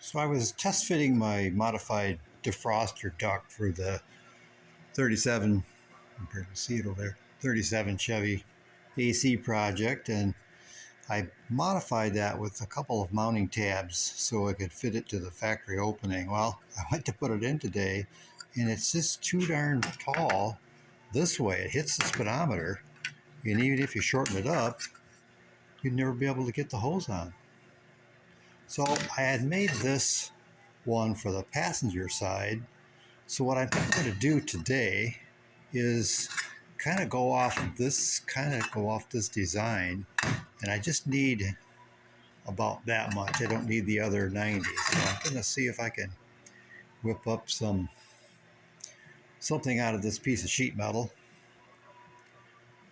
So I was test fitting my modified defroster duct for the 37, you can see it over there, 37 Chevy AC project, and I modified that with a couple of mounting tabs so I could fit it to the factory opening. Well, I went to put it in today, and it's just too darn tall this way. It hits the speedometer, and even if you shorten it up, you'd never be able to get the hose on. So I had made this one for the passenger side. So what I'm going to do today is kind of go off this design, and I just need about that much. I don't need the other 90. So I'm going to see if I can whip up something out of this piece of sheet metal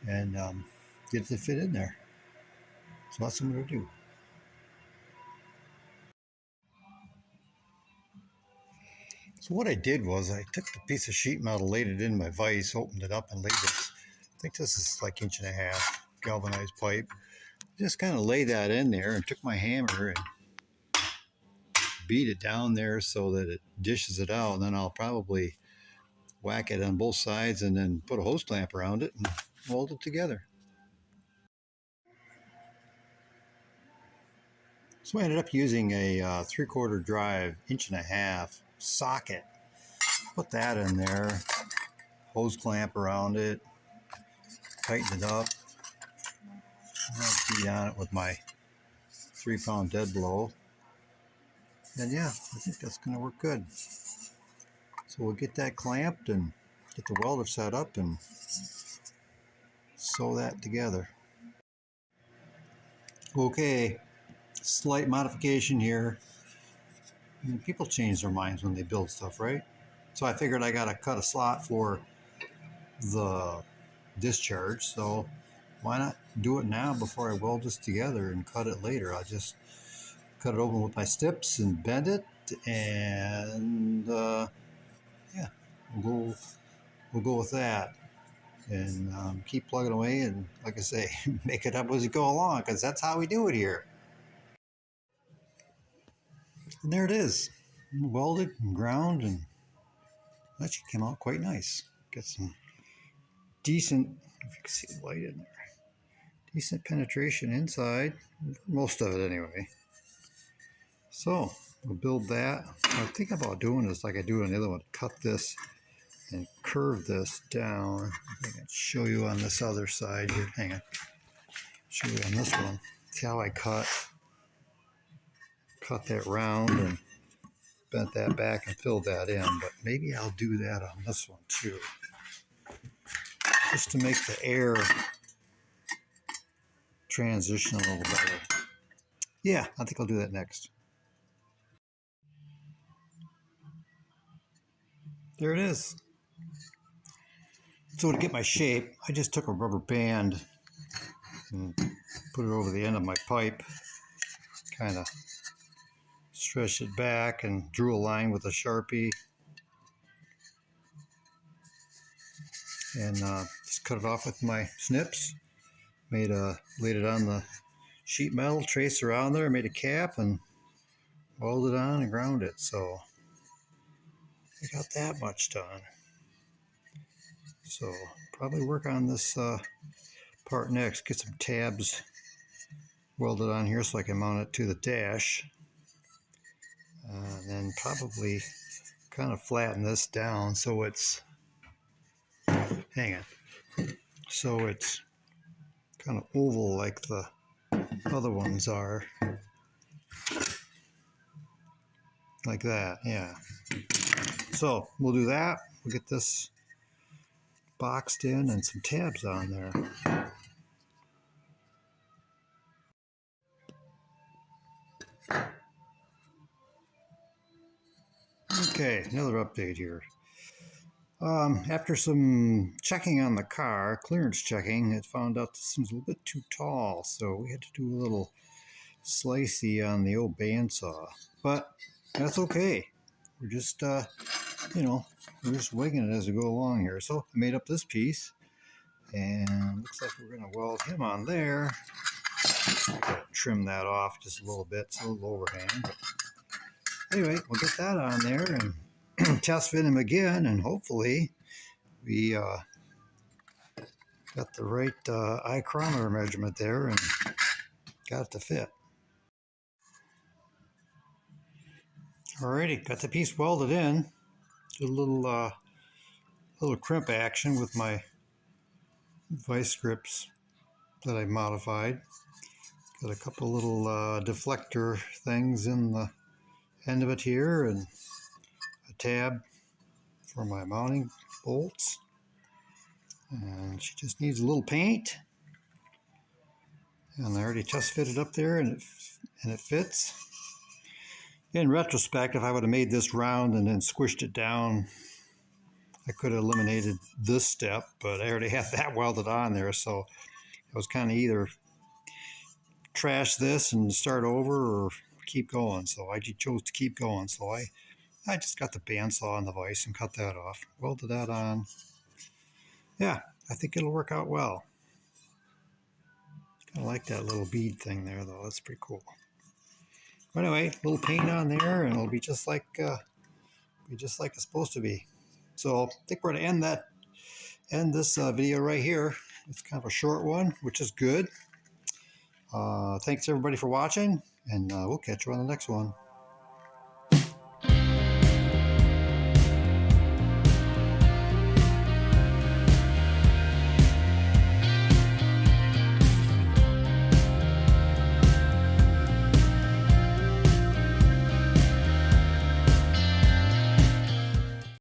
and get it to fit in there. So that's what I'm going to do. So what I did was I took the piece of sheet metal, laid it in my vise, opened it up, and laid this. I think this is like 1.5" galvanized pipe. Just kind of lay that in there and took my hammer and beat it down there so that it dishes it out. And then I'll probably whack it on both sides and then put a hose clamp around it and weld it together. So I ended up using a 3/4 drive 1.5" socket. Put that in there, hose clamp around it, tighten it up. I'll beat on it with my 3-pound dead blow. And yeah, I think that's going to work good. So we'll get that clamped and get the welder set up and sew that together. Okay, slight modification here. I mean, people change their minds when they build stuff, right? So I figured I got to cut a slot for the discharge, so why not do it now before I weld this together and cut it later? I'll just cut it open with my stips and bend it, and yeah, we'll go with that, and keep plugging away, and like I say, make it up as you go along, because that's how we do it here. And there it is, welded and ground, and that should come out quite nice. Get some decent, if you can see the light in there, decent penetration inside, most of it anyway. So we'll build that. What I'm thinking about doing is like I do on the other one, cut this and curve this down. I can show you on this other side here. Hang on. Show you on this one. See how I cut that round and bent that back and filled that in. But maybe I'll do that on this one too, just to make the air transition a little better. Yeah, I think I'll do that next. There it is. So to get my shape, I just took a rubber band and put it over the end of my pipe, kind of stretched it back and drew a line with a Sharpie, and just cut it off with my snips. Laid it on the sheet metal, traced around there, made a cap, and welded on and ground it. So I got that much done. So probably work on this part next. Get some tabs welded on here so I can mount it to the dash. And then probably kind of flatten this down so it's, hang on, so it's kind of oval like the other ones are. Like that, yeah. So we'll do that. We'll get this boxed in and some tabs on there. Okay, another update here. After some checking on the car, clearance checking, it found out this one's a little bit too tall, so we had to do a little slicey on the old bandsaw. But that's okay. We're just, we're just winging it as we go along here. So I made up this piece, and looks like we're going to weld him on there. Trim that off just a little bit, it's a little overhang. But Anyway, we'll get that on there and test fit them again, and hopefully we got the right ichrometer measurement there and got it to fit. Alrighty, got the piece welded in. Did a little crimp action with my vice grips that I modified. Got a couple little deflector things in the end of it here, and a tab for my mounting bolts. And she just needs a little paint. And I already test fitted up there, and it fits. In retrospect, if I would have made this round and then squished it down, I could have eliminated this step, but I already had that welded on there, so I was kind of either trash this and start over or keep going. So I chose to keep going. So I just got the bandsaw on the vise and cut that off, welded that on. Yeah, I think it'll work out well. Kind of like that little bead thing there, though. That's pretty cool. Anyway, a little paint on there, and it'll be just like it's supposed to be. So I think we're going to end this video right here. It's kind of a short one, which is good. Thanks everybody for watching, and we'll catch you on the next one.